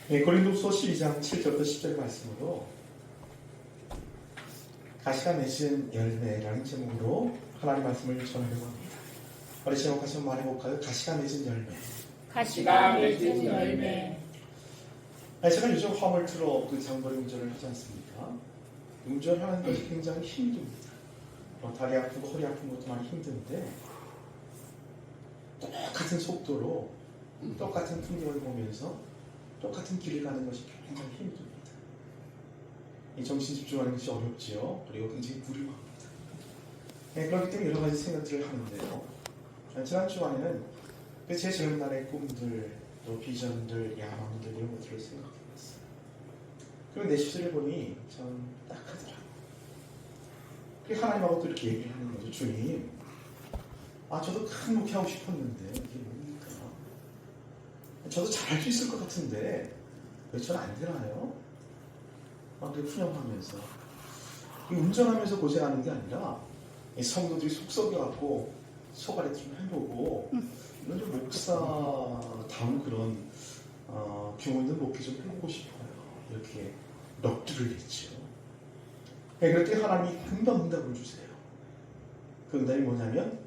고린도후서 12장 7절부터 10절 말씀으로 가시가 맺은 열매라는 제목으로 하나님 말씀을 전하려고 합니다. 우리 제목 같이 한번 말해볼까요? 가시가 맺은 열매. 가시가 맺은 열매. 제가 요즘 화물트럭 그 장거리 운전을 하지 않습니까? 운전하는 것이 굉장히 힘듭니다. 다리 아프고 허리 아픈 것도 많이 힘든데 똑같은 속도로 똑같은 풍경을 보면서 똑같은 길을 가는 것이 굉장히 힘듭니다. 이 정신 집중하는 것이 어렵지요. 그리고 굉장히 무료합니다. 그렇기 때문에 여러 가지 생각들을 하는데요. 지난 주간에는 제 젊은 날의 꿈들, 또 비전들, 야망들 이런 것들을 생각해봤어요. 그리고 내 시절을 보니 참 딱하더라고요. 그래서 하나님하고 또 이렇게 얘기를 하는 거죠. 주님, 저도 큰 목회하고 싶었는데 이게 뭡니까? 저도 잘할 수 있을 것 같은데 왜 저는 안 되나요? 그렇게 푸념하면서 운전하면서 고생하는 게 아니라 성도들이 속 썩여갖고 소가래 좀 해보고 이런 좀 목사다운 그런 규모 있는 목회 좀 해보고 싶어요. 이렇게 넋두를 했죠. 그럴 때 하나님이 금방 응답을 주세요. 그 응답이 뭐냐면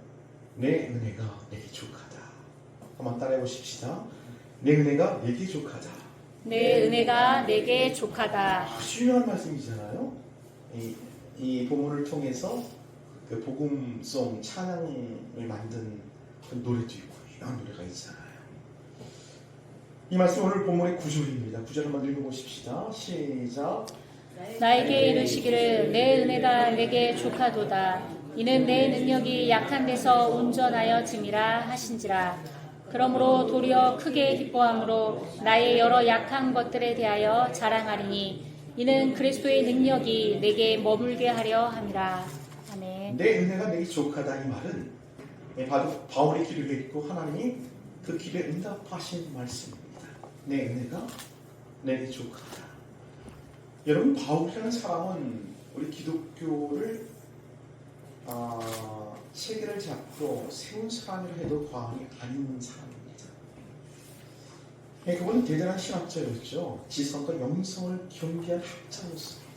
내 은혜가 내게 족하다. 한번 따라해 보십시다. 내 은혜가 내게 족하다. 내 은혜가 내게 족하다. 중요한 말씀이잖아요. 이 본문을 통해서 그 복음송 찬양을 만든 그 노래도 있고 유명한 노래가 있잖아요. 이 말씀 오늘 본문의 9절입니다. 9절 한번 읽어보십시다. 시작. 나에게 이르시기를 내 은혜가 내게 족하도다. 이는 내 능력이 약한 데서 온전하여 짐이라 하신지라. 그러므로 도리어 크게 기뻐함으로 나의 여러 약한 것들에 대하여 자랑하리니 이는 그리스도의 능력이 내게 머물게 하려 함이라. 아멘. 내 은혜가 내게 족하다 이 말은 바울의 길을 했고 하나님이 그 길에 응답하신 말씀입니다. 내 은혜가 내게 족하다. 여러분, 바울이라는 사람은 우리 기독교를 체계를 잡고 세운 사람이라 해도 과언이 아닌 사람입니다. 그분은 대단한 신학자였죠. 지성과 영성을 겸비한 학자였습니다.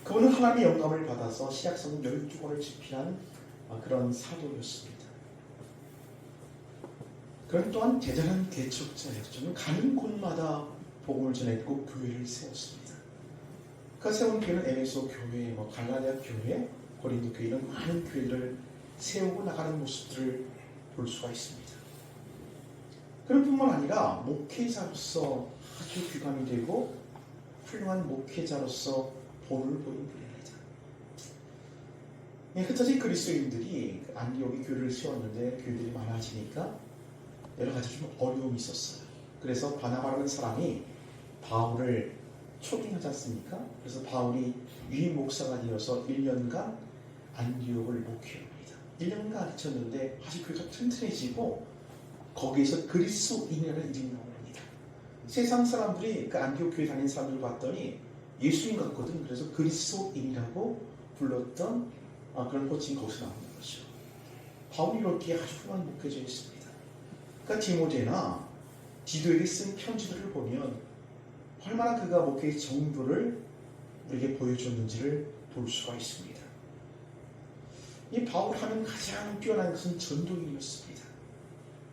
그분은 하나님의 영감을 받아서 신약성경 12권을 집필한 그런 사도였습니다. 그는 또한 대단한 개척자였죠. 가는 곳마다 복음을 전했고 교회를 세웠습니다. 그 세운 교회는 에베소 교회, 갈라디아 교회, 고린도 교회 이런 많은 교회를 세우고 나가는 모습들을 볼 수가 있습니다. 그런 뿐만 아니라 목회자로서 아주 귀감이 되고 훌륭한 목회자로서 본을 보인 분입니다. 흩어진 그리스도인들이 안디옥에 교회를 세웠는데 교회들이 많아지니까 여러 가지 좀 어려움이 있었어요. 그래서 바나바라는 사람이 바울을 초빙하지 않습니까? 그래서 바울이 유임 목사가 되어서 1년간 안디옥을 목회합니다. 1년간 가르쳤는데 아주 교회가 튼튼해지고 거기에서 그리스도인이라는 이름이 나옵니다. 세상 사람들이 그 안디옥 교회 다니는 사람들을 봤더니 예수님 같거든. 그래서 그리스도인이라고 불렀던 그런 호칭이 거기서 나오는 거죠. 바울이 이렇게 아주 훌륭한 목회자였습니다. 그러니까 디모데나 디도에게 쓴 편지들을 보면 얼마나 그가 목회의 정도를 우리에게 보여줬는지를 볼 수가 있습니다. 이 바울 하면 가장 뛰어난 것은 전도인이었습니다.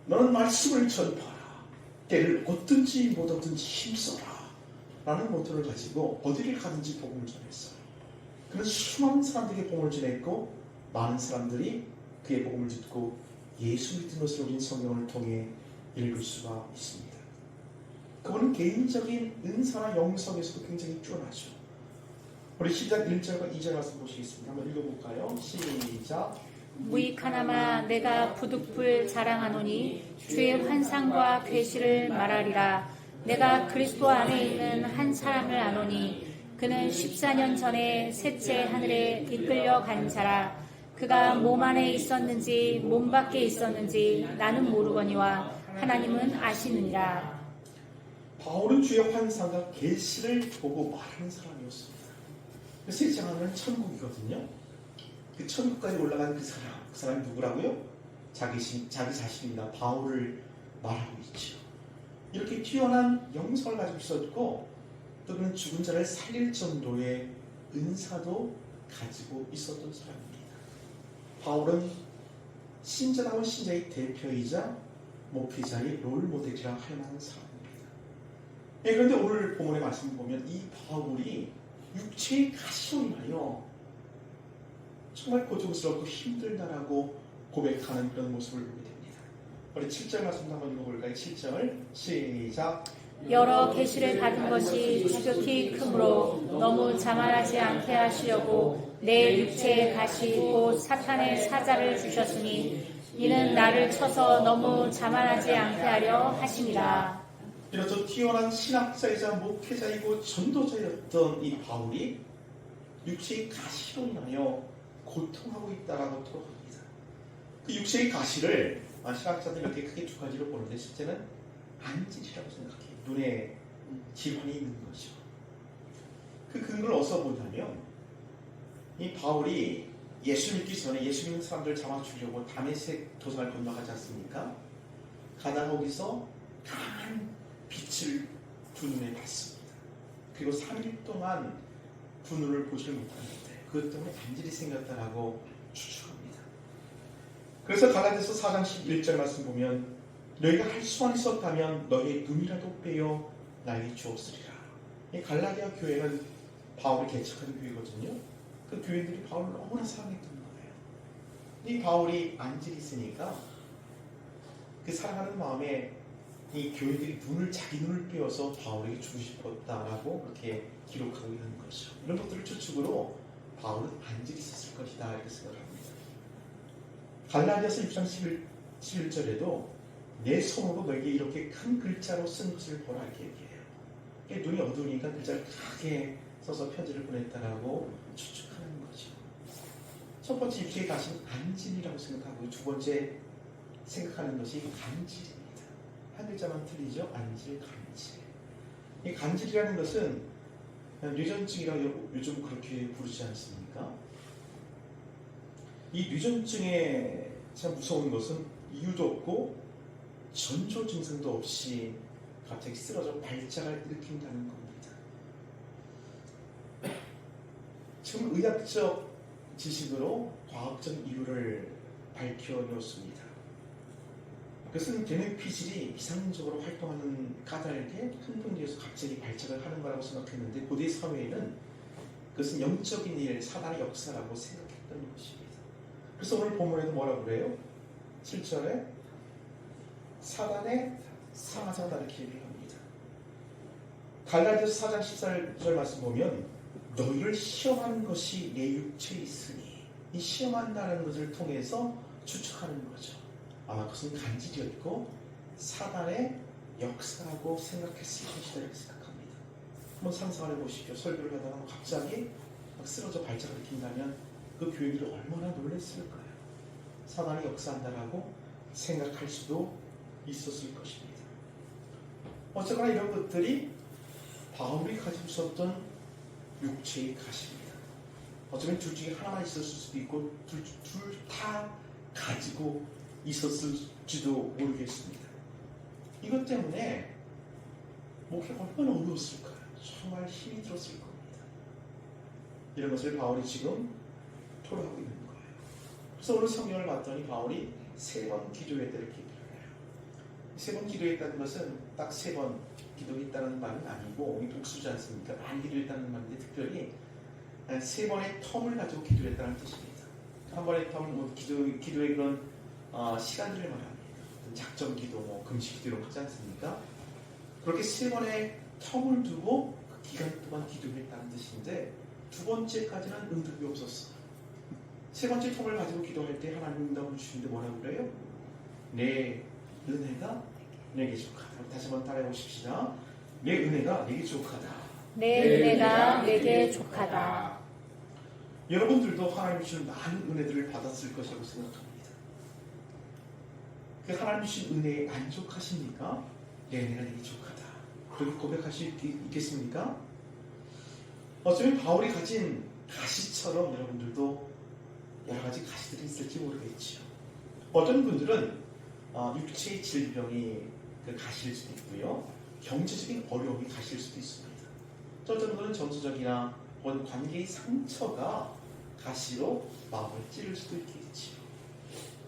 너는 말씀을 전파하라. 때를 얻든지 못 얻든지 힘써라. 라는 모토를 가지고 어디를 가든지 복음을 전했어요. 그는 수많은 사람들에게 복음을 전했고 많은 사람들이 그의 복음을 듣고 예수 믿는 것을 우린 성경을 통해 읽을 수가 있습니다. 그분은 개인적인 은사나 영성에서도 굉장히 뛰어나죠. 우리 10장 1절과 2절 말씀 보시겠습니다. 한번 읽어볼까요? 시작. 무익하나마 내가 부득불 자랑하노니 주의 환상과 계시를 말하리라. 내가 그리스도 안에 있는 한 사람을 아노니 그는 14년 전에 셋째 하늘에 이끌려 간 자라. 그가 몸 안에 있었는지 몸 밖에 있었는지 나는 모르거니와 하나님은 아시느니라. 바울은 주의 환상과 계시를 보고 말하는 사람이었습니다. 셋째 하늘은 천국이거든요. 그 천국까지 올라간 그 사람이 누구라고요? 자기 자신입니다. 바울을 말하고 있죠. 이렇게 이렇게 뛰어난 영성을 가지고 있었고 또 그는 죽은 자를 살릴 정도의 은사도 가지고 있었던 사람입니다. 바울은 신자다운 신자의 대표이자 목회자의 롤모델이라 할 만한 사람입니다. 그런데 오늘 본문의 말씀을 보면 이 바울이 육체의 가시로 인하여 정말 고통스럽고 힘들다라고 고백하는 그런 모습을 보게 됩니다. 우리 7절 말씀도 한번 읽어볼까요? 7절 시작. 여러 계시를 받은 것이 지극히 크므로 너무 자만하지 않게 하시려고 내 육체의 가시 곧 사탄의 사자를 주셨으니 이는 나를 쳐서 너무 자만하지 않게 하려 하심이라. 이렇듯 뛰어난 신학자이자 목회자이고 전도자였던 이 바울이 육체의 가시로 인하여 고통하고 있다라고 토록합니다. 그 육체의 가시를 신학자들이 이렇게 크게 두 가지로 보는데 실제는 안질이라고 생각해요. 눈에 질환이 있는 거죠. 그 근거를 어디서 보냐면 이 바울이 예수 믿기 전에 예수 믿는 사람들을 잡아 주려고 다메섹 도상을 건너가지 않습니까? 가다가 거기서 강한 빛을 두 눈에 봤습니다. 그리고 3일 동안 두 눈을 보지를 못하는데 그것 때문에 안질이 생겼다라고 추측합니다. 그래서 갈라디아서 4장 11절 말씀 보면 너희가 할 수만 있었다면 너희의 눈이라도 빼어 나에게 주었으리라. 이 갈라디아 교회는 바울이 개척한 교회거든요. 그 교인들이 바울을 너무나 사랑했던 거예요. 이 바울이 안질이 있으니까 그 사랑하는 마음에 이 교인들이 자기 눈을 빼어서 바울에게 주고 싶었다라고 그렇게 기록하고 있는 거죠. 이런 것들을 추측으로 바울은 안질이 있었을 것이다 이렇게 생각합니다. 갈라디아서 6장 11절에도 내 손으로 너에게 이렇게 큰 글자로 쓴 것을 보라 이렇게 얘기해요. 눈이 어두우니까 글자를 크게 써서 편지를 보냈다라고 추측하는 거죠. 첫 번째 육체에 가신 안질이라고 생각하고 두 번째 생각하는 것이 간질입니다. 한 글자만 틀리죠. 안질, 간질. 이 간질이라는 것은 뇌전증이라고 요즘 그렇게 부르지 않습니까? 이 뇌전증에 참 무서운 것은 이유도 없고 전조 증상도 없이 갑자기 쓰러져 발작을 일으킨다는 겁니다. 지금 의학적 지식으로 과학적 이유를 밝혀놓습니다. 그것은 뇌뇌피질이 이상적으로 활동하는 까닭에 흥분되어서 갑자기 발작을 하는 거라고 생각했는데 고대 사회에는 그것은 영적인 일, 사단의 역사라고 생각했던 것입니다. 그래서 오늘 본문에도 뭐라고 그래요? 7절에 사단의 사자다 이렇게 얘기합니다. 갈라디아서 4장 14절 말씀 보면 너희를 시험하는 것이 내 육체에 있으니 이 시험한다는 것을 통해서 추측하는 거죠. 아마 그것은 간질이었고 사단의 역사라고 생각했을 것이다 이렇게 생각합니다. 한번 상상을 해보십시오. 설교를 하다가 갑자기 막 쓰러져 발작을 일으킨다면 그 교인들이 얼마나 놀랐을까요? 사단이 역사한다라고 생각할 수도 있었을 것입니다. 어쨌거나 이런 것들이 바울이 가지고 있었던 육체의 가시입니다. 어쩌면 둘 중에 하나만 있었을 수도 있고 둘 다 가지고 있었을지도 모르겠습니다. 이것 때문에 목회가 얼마나 어려웠을까요? 정말 힘이 들었을 겁니다. 이런 것을 바울이 지금 토로하고 있는 거예요. 그래서 오늘 성경을 봤더니 바울이 3번 기도했다 이렇게 얘기를 해요. 3번 기도했다는 것은 딱 3번 기도했다는 말은 아니고 복수지 않습니까? 많이 기도했다는 말인데 특별히 3번의 텀을 가지고 기도했다는 뜻입니다. 한 번의 텀, 기도의 그런 시간들을 말합니다. 작전 기도, 금식 기도를 하지 않습니까? 그렇게 3번의 텀을 두고 그 기간 동안 기도했다는 뜻인데 두 번째까지는 응답이 없었어요. 3번째 텀을 가지고 기도할 때 하나님 응답을 주시는데 뭐라고 그래요? 내 은혜가 내게 족하다. 다시 한번 따라해 보십시다. 내 은혜가 내게 족하다. 내 은혜가 내게 족하다. 여러분들도 하나님 주신 많은 은혜들을 받았을 것이라고 생각합니다. 그 하나님 주신 은혜에 만족하십니까? 내 은혜가 내게 족하다. 그렇게 고백할 수 있겠습니까? 어쩌면 바울이 가진 가시처럼 여러분들도 여러 가지 가시들이 있을지 모르겠죠. 어떤 분들은 육체의 질병이 그 가시일 수도 있고요. 경제적인 어려움이 가실 수도 있습니다. 또 어떤 분들은 정서적이나 혹은 관계의 상처가 가시로 마음을 찌를 수도 있겠지요.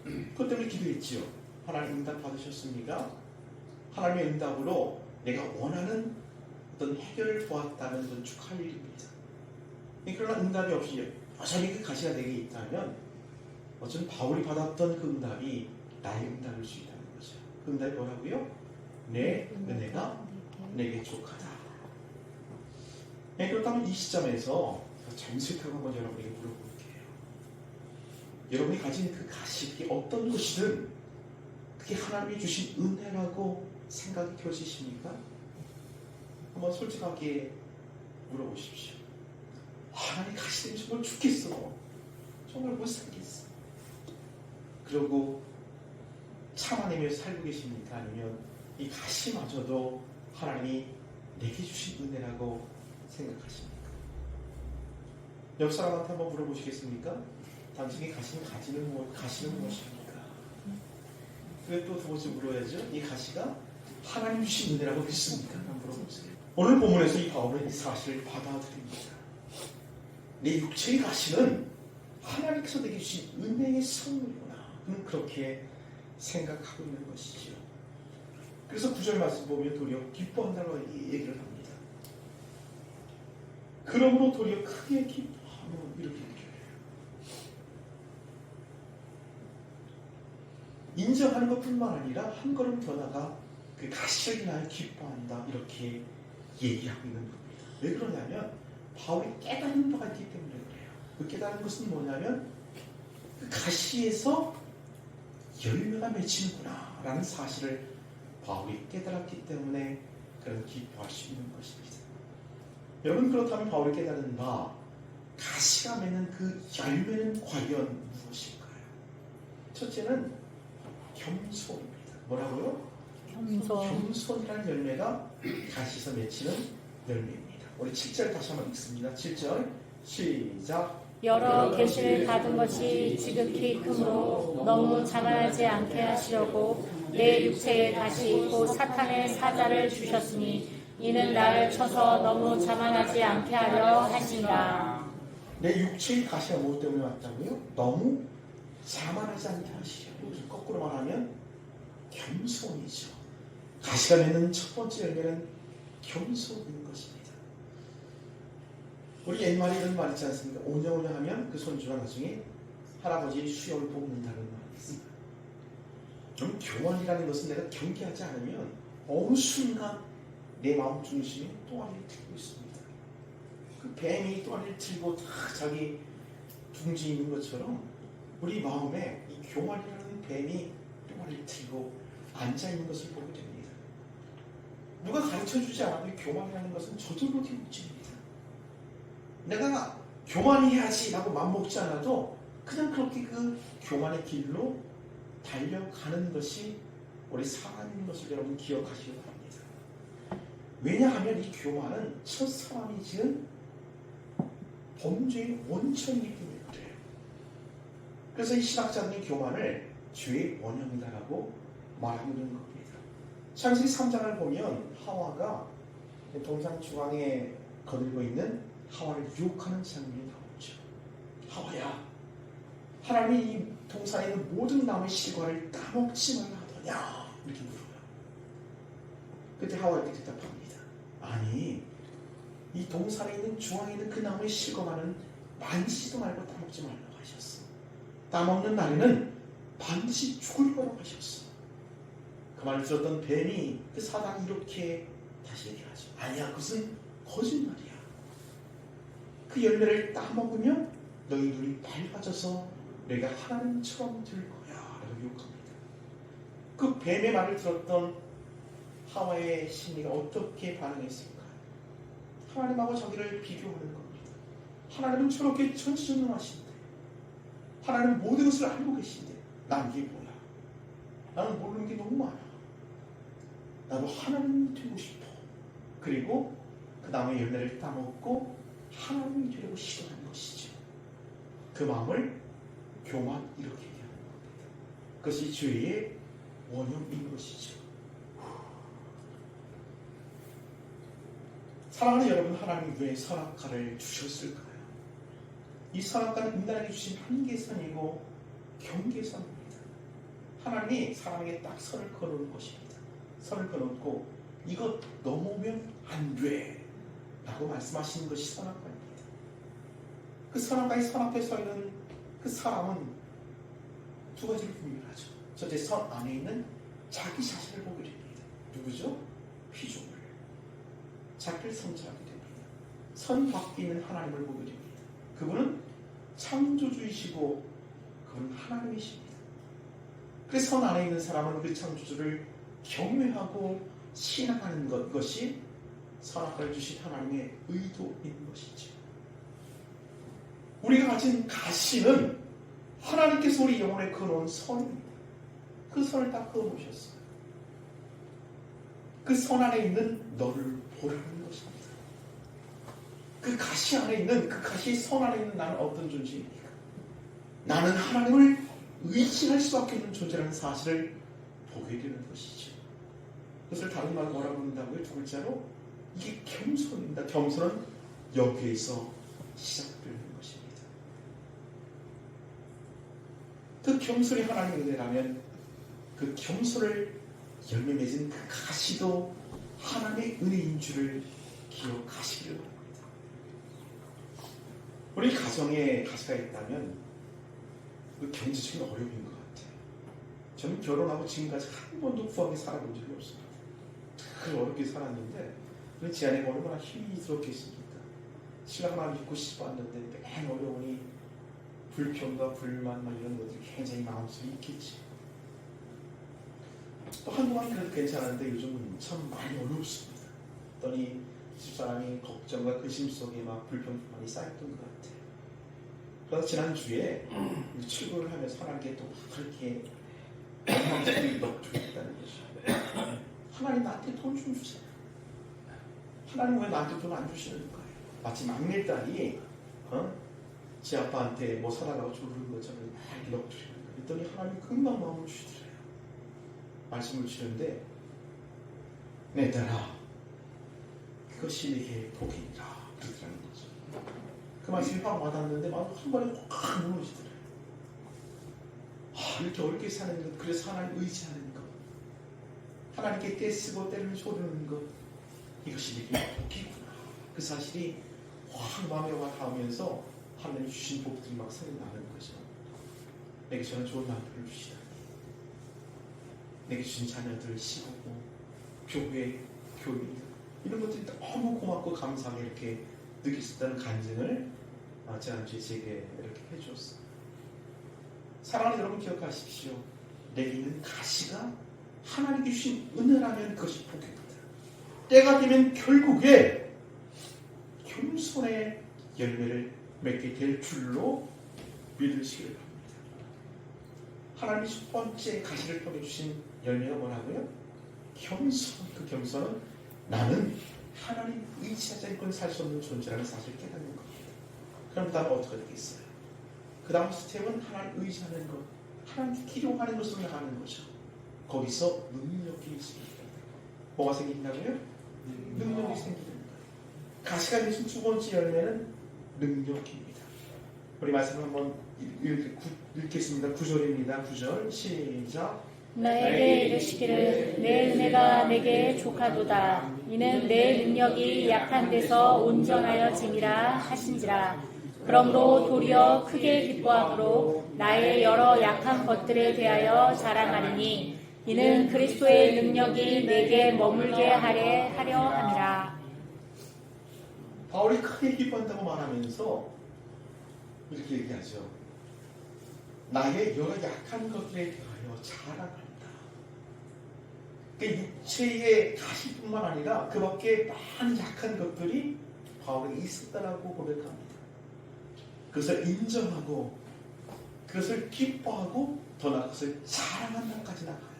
그것 때문에 기도했지요. 하나님 응답 받으셨습니까? 하나님의 응답으로 내가 원하는 어떤 해결을 보았다는 건 축하할 일입니다. 그러나 응답이 없이 여전히 그 가시가 내게 있다면 어쩌면 바울이 받았던 그 응답이 나의 응답일 수 있다는 거죠. 그 응답이 뭐라고요? 내 은혜가 내게 족하다. 그렇다면 이 시점에서 정색하고 한번 여러분에게 물어볼게요. 여러분이 가진 그 가식이 어떤 것이든 그게 하나님이 주신 은혜라고 생각이 되어지십니까? 한번 솔직하게 물어보십시오. 하나님 가시되면 정말 죽겠어. 정말 못 살겠어. 그러고 참아내며 살고 계십니까? 아니면 이 가시마저도 하나님이 내게 주신 은혜라고 생각하십니까? 옆 사람한테 한번 물어보시겠습니까? 당신이 가시는 무엇입니까? 그리고 또 두 번째 물어야죠. 이 가시가 하나님 주신 은혜라고 믿습니까? 한번 물어보세요. 오늘 본문에서 이 바울은 이 사실을 받아들입니다. 내 육체의 가시는 하나님께서 내게 주신 은혜의 선물이구나. 그는 그렇게 생각하고 있는 것이죠. 그래서 9절 말씀 보면 도리어 기뻐한다고 얘기를 합니다. 그러므로 도리어 크게 기뻐하며 이렇게 얘기해요. 인정하는 것뿐만 아니라 한 걸음 더 나가 그 가시를 인하여 기뻐한다 이렇게 얘기하고 있는 겁니다. 왜 그러냐면 바울이 깨달은 바가 있기 때문에 그래요. 그 깨달은 것은 뭐냐면 그 가시에서 열매가 맺히는구나 라는 사실을 바울이 깨달았기 때문에 그런 기뻐할 수 있는 것입니다. 여러분, 그렇다면 바울이 깨달은 바 가시가 맺는 그 열매는 과연 무엇일까요? 첫째는 겸손입니다. 뭐라고요? 겸손이라는 열매가 가시에서 맺히는 열매입니다. 우리 7절 다시 한번 읽습니다. 7절 시작. 여러 계시를 받은 것이 지극히 크므로 너무 자만하지 않게 하시려고 내 육체에 다시 곧 사탄의 사자를 주셨으니 이는 나를 쳐서 너무 자만하지 않게 하려 하시니라. 내 육체의 가시가 무엇 때문에 왔다고요? 너무 자만하지 않게 하시려고. 거꾸로 말하면 겸손이죠. 가시가 맺는 첫 번째 열매는 겸손인 것입니다. 우리 옛말에 이런 말 있지 않습니까? 오냐오냐 하면 그 손주가 나중에 할아버지의 수염을 뽑는다는 말이 있어요. 그럼 교만이라는 것은 내가 경계하지 않으면 어느 순간 내 마음 중심이 또한이를 들고 있습니다. 그 뱀이 또한이를 들고 다 자기 둥지 있는 것처럼 우리 마음에 이 교만이라는 뱀이 또한이를 들고 앉아있는 것을 보게 됩니다. 누가 가르쳐주지 않아도 이 교만이라는 것은 저절로 뒤집니다. 내가 교만히 해야지 라고 맘먹지 않아도 그냥 그렇게 그 교만의 길로 달려가는 것이 우리 사람인 것을 여러분 기억하시기 바랍니다. 왜냐하면 이 교만은 첫 사람이 지은 범죄의 원천이기 때문에 그래요. 그래서 이 신학자들이 교만을 죄의 원형이다라고 말하고 있는 겁니다. 창세기 3장을 보면 하와가 동상 중앙에 거들고 있는 하와를 유혹하는 장면이 나오죠. 하와야, 하나님이 이 동산에 있는 모든 나무의 실과를 따먹지 말라 하더냐 이렇게 물어요. 그때 하와가 이렇게 대답합니다. 아니, 이 동산에 있는 중앙에 있는 그 나무의 실과만은 만지지도 말고 따먹지 말라고 하셨어. 따먹는 날에는 반드시 죽을 거라고 하셨어. 그 말을 들었던 뱀이 그 사단이 이렇게 다시 얘기하죠. 아니야, 그것은 거짓말이야. 그 열매를 따먹으면 너희 눈이 밝아져서 내가 하나님처럼 될 거야 라고 유혹합니다. 그 뱀의 말을 들었던 하와의 심리가 어떻게 반응했을까? 하나님하고 자기를 비교하는 겁니다. 하나님은 저렇게 천지전능하신데, 하나님은 모든 것을 알고 계신데 난 이게 뭐야? 나는 모르는 게 너무 많아. 나도 하나님이 되고 싶어. 그리고 그 나무의 열매를 따먹고 하나님이 되려고 시도하는 것이죠. 그 마음을 교만 이렇게 얘기하는 겁니다. 그것이 죄의 원형인 것이죠. 사랑하는 여러분, 하나님이 왜 선악과를 주셨을까요? 이 선악과는 인간에게 주신 한계선이고 경계선입니다. 하나님이 사람에게 딱 선을 그어놓은 것입니다. 선을 그어놓고 이것 넘으면 안 돼 라고 말씀하시는 것이 선악과입니다. 그 선악과의 선 앞에 서 있는 그 사람은 두 가지를 분별하죠. 첫째, 선 안에 있는 자기 자신을 보게 됩니다. 누구죠? 피조물. 자기를 성찰하게 됩니다. 선 밖에 있는 하나님을 보게 됩니다. 그분은 창조주이시고 그분은 하나님이십니다. 그래서 선 안에 있는 사람은 그 창조주를 경외하고 신앙하는 것, 이것이 선악과를 주신 하나님의 의도인 것이죠. 우리가 가진 가시는 하나님께서 우리 영혼에 그어놓은 선입니다. 그 선을 딱 그어놓으셨어요. 그 선 안에 있는 너를 보라는 것입니다. 그 가시 안에 있는, 그 가시 선 안에 있는 나는 어떤 존재입니까? 나는 하나님을 의지할 수밖에 없는 존재라는 사실을 보게 되는 것이죠. 그것을 다른 말로 뭐라고 부른다고요? 두 글자로? 이게 겸손입니다. 겸손은 여기에서 시작되는 것입니다. 그 겸손이 하나님의 은혜라면 그 겸손을 열매 맺은 그 가시도 하나님의 은혜인 줄을 기억하시기를 바랍니다. 우리 가정에 가시가 있다면 그 경제적인 어려움인 것 같아요. 저는 결혼하고 지금까지 한 번도 부하게 살아본 적이 없습니다. 그 어렵게 살았는데 제 아내가 얼마나 힘이 들었겠습니까? 신랑 하나 믿고 싶었는데 맨 어려우니 불평과 불만 이런 것들이 굉장히 마음속에 있겠지. 또 한동안 그래도 괜찮았는데 요즘은 참 많이 어렵습니다. 그랬더니 집사람이 걱정과 근심 속에 막 불평이 쌓였던 것 같아요. 그래서 지난주에 출근을 하면서 하나님께 또 그렇게 마음속에 넋두겠다는 것이죠. 하나님 나한테 돈 좀 주세요. 하나님 왜 나한테 돈 안 주시는 거예요? 마치 막내딸이 제 아빠한테 뭐 사달라고 조르는 것처럼 넋두리는 거예요. 그랬더니 하나님 금방 마음을 주시더래요. 말씀을 주시는데 내 딸아 그것이 내게 복이니라 그러더라는 거죠. 그 말씀이 확 와닿았는데 마음 한 번에 확 무너지더래요. 이렇게 어렵게 사는 것, 그래서 하나님 의지하는 것, 하나님께 떼쓰고 때를 조르는 것, 이것이 내게 복이구나. 그 사실이 확 마음에 와닿으면서 하나님 주신 복들이 막 생각나는 거죠. 내게 저는 좋은 남편을 주시다. 내게 주신 자녀들을 시고고 교회, 교인 이런 것들이 너무 고맙고 감사하게 이렇게 느낄 수 있다는 간증을 지난주에 제게 이렇게 해주었어요. 사랑하는 여러분 기억하십시오. 내게 있는 가시가 하나님께 주신 은혜라면 그것이 복입니다. 때가 되면 결국에 겸손의 열매를 맺게 될 줄로 믿으시길 바랍니다. 하나님이 첫 번째 가시를 통해 주신 열매가 뭐라고요? 겸손. 그 겸손은 나는 하나님 의지하지 않고 살 수 없는 존재라는 사실을 깨닫는 겁니다. 그럼 그 다음 어떻게 되겠어요? 그 다음 스텝은 하나님 의지하는 것, 하나님께 기도하는 것으로 나가는 거죠. 거기서 능력이 있습니다. 뭐가 생긴다고요? 능력이 생기는 거예요. 가시가 되신 두 번째 열매는 능력입니다. 우리 말씀 한번 읽겠습니다. 9절입니다. 9절 시작. 너에게 이르시기를 내 은혜가 내게 족하도다. 이는 내 능력이 약한 데서 온전하여 짐이라 하신지라. 그러므로 도리어 크게 기뻐함으로 나의 여러 약한 것들에 대하여 자랑하리니 이는 그리스도의 능력이 내게 머물게 하려 함이라. 바울이 크게 기뻐한다고 말하면서 이렇게 얘기하죠. 나의 여러 약한 것들에 대하여 자랑한다. 그 육체의 가시뿐만 아니라 그 밖에 많은 약한 것들이 바울에게 있었다라고 고백합니다. 그것을 인정하고 그것을 기뻐하고 더 나아가 그것을 자랑한다까지 나가요.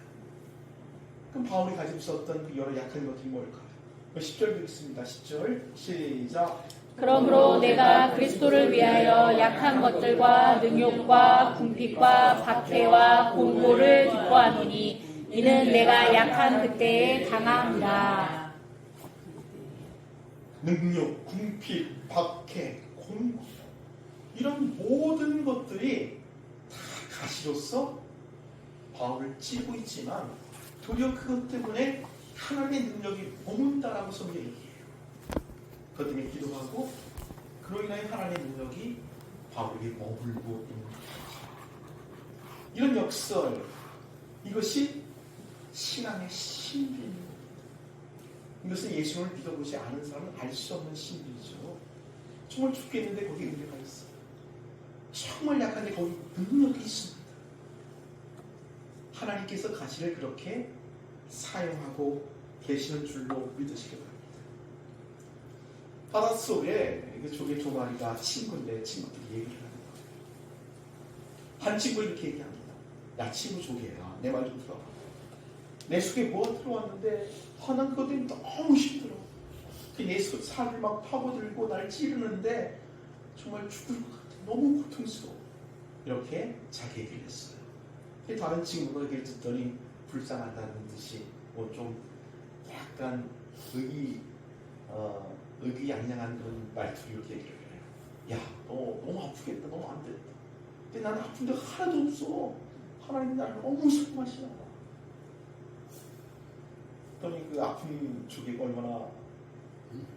그럼 바울이 가지고 있었던 그 여러 약한 것들이 뭘까요? 10절 읽겠습니다. 10절 시작. 그러므로 내가 그리스도를 위하여 약한 것들과 능욕과 궁핍과 박해와 공고를 기뻐하노니 이는 내가 약한 그때에 당함이라. 능력, 궁핍, 박해, 공고 이런 모든 것들이 다 가시로서 바울을 찌고 있지만 도리어 그것 때문에 하나님의 능력이 머문다라고 성경이 얘기해요. 그것 때문에 기도하고 그로 인하여 하나님의 능력이 바울에게 머물고 있는 거죠. 이런 역설, 이것이 신앙의 신비입니다. 이것은 예수를 믿어보지 않은 사람은 알 수 없는 신비죠. 정말 죽겠는데 거기에 은혜가 있어요. 정말 약한데 거기 능력이 있습니다. 하나님께서 가시를 그렇게 사용하고 계시는 줄로 믿으시기 바랍니다. 바닷속에 조개 두 마리가 친구인데 친구들이 얘기를 하는 거예요. 한 친구 이렇게 얘기합니다. 야, 친구 조개야, 내 말 좀 들어봐. 내 속에 뭐가 들어왔는데 난 그것 때문에 너무 힘들어. 내 살을 막 파고들고 날 찌르는데 정말 죽을 것 같아. 너무 고통스러워. 이렇게 자기 얘기를 했어요. 다른 친구가 얘기를 듣더니 불쌍하다는 듯이 뭐 좀 약간 의기양양한 그런 말투로 이렇게 얘기를 해요. 야, 너 너무 아프겠다. 너무 안 됐다. 근데 나는 아픈 데가 하나도 없어. 하나님 나를 너무 슬퍼하시나 봐. 그러니 그 아픈 조개가 얼마나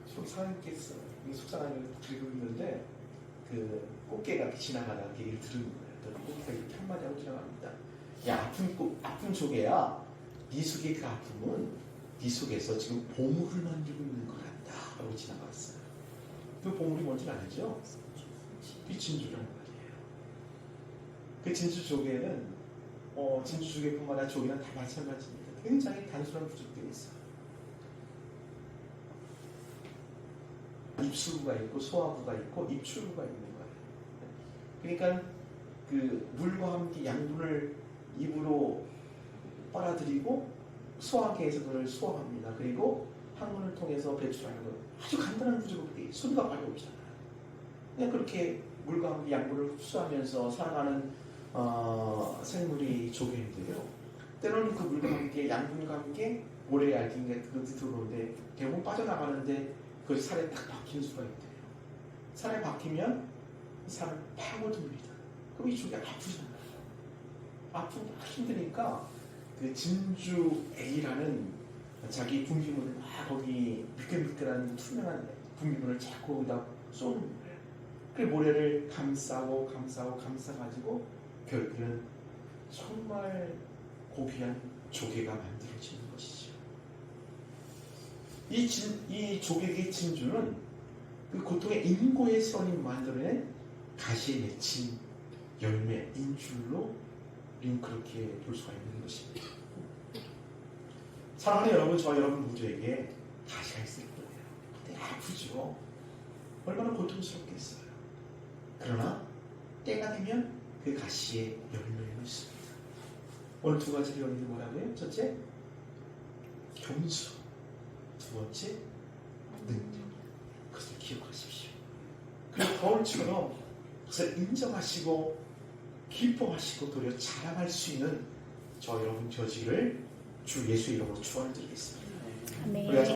속이 상했겠어요. 속상하게 들고 있는데 그 꽃게가 지나가다가 얘기를 들은 거예요. 그랬더니 꽃게가 이렇게 한마디 하고 지나갑니다. 야, 아픈 조개야. 네 속의 그 아픔은 네 속에서 지금 보물을 만들고 있는 것 같다 하고 지나갔어요. 그 보물이 뭔지 알죠? 그 진주라는 말이에요. 그 진주조개는 진주조개뿐만 아니라 조개는 다 마찬가지입니다. 굉장히 단순한 부족들이 있어요. 입수부가 있고 소화부가 있고 입출부가 있는 거예요. 그러니까 그 물과 함께 양분을 입으로 빨아들이고 소화기에 해서 그걸 소화합니다. 그리고 항문을 통해서 배출하는 것 아주 간단한 구조로 손과 발이 없잖아요. 그냥 그렇게 물과 함께 양분을 흡수하면서 살아가는 생물이 조개인데요. 때로는 그 물과 함께 양분과 함께 모래에 얇은 게 그것이 들어오는데 대부분 빠져나가는데 그것이 살에 딱 박히는 수가 있대요. 살에 박히면 살을 파고듭니다. 그럼 이 조개가 아프잖아요. 아프고 힘드니까 그 진주액이라는 자기 분비물을 막 거기 미끌미끌한 투명한 분비물을 자꾸 거기다 쏘는 거예요. 그 모래를 감싸가지고 결국은 정말 고귀한 조개가 만들어지는 것이죠. 이 조개의 진주는 그 고통의 인고의 선이 만들어낸 가시에 맺힌 열매, 인줄로 우리는 그렇게 볼 수가 있는 것입니다. 사랑하는 여러분, 저와 여러분 모두에게 가시가 있을 거예요. 근데 아프죠. 얼마나 고통스럽겠어요. 그러나 때가 되면 그 가시의 열매가 있습니다. 오늘 두 가지 배우는 게 뭐라고요? 첫째, 겸손. 두 번째, 능력. 그것을 기억하십시오. 그리고 바울처럼 그것을 인정하시고 기뻐하시고 도리어 자랑할 수 있는 저 여러분 되어지기를 주 예수의 이름으로 축원드리겠습니다. 아멘. 우리가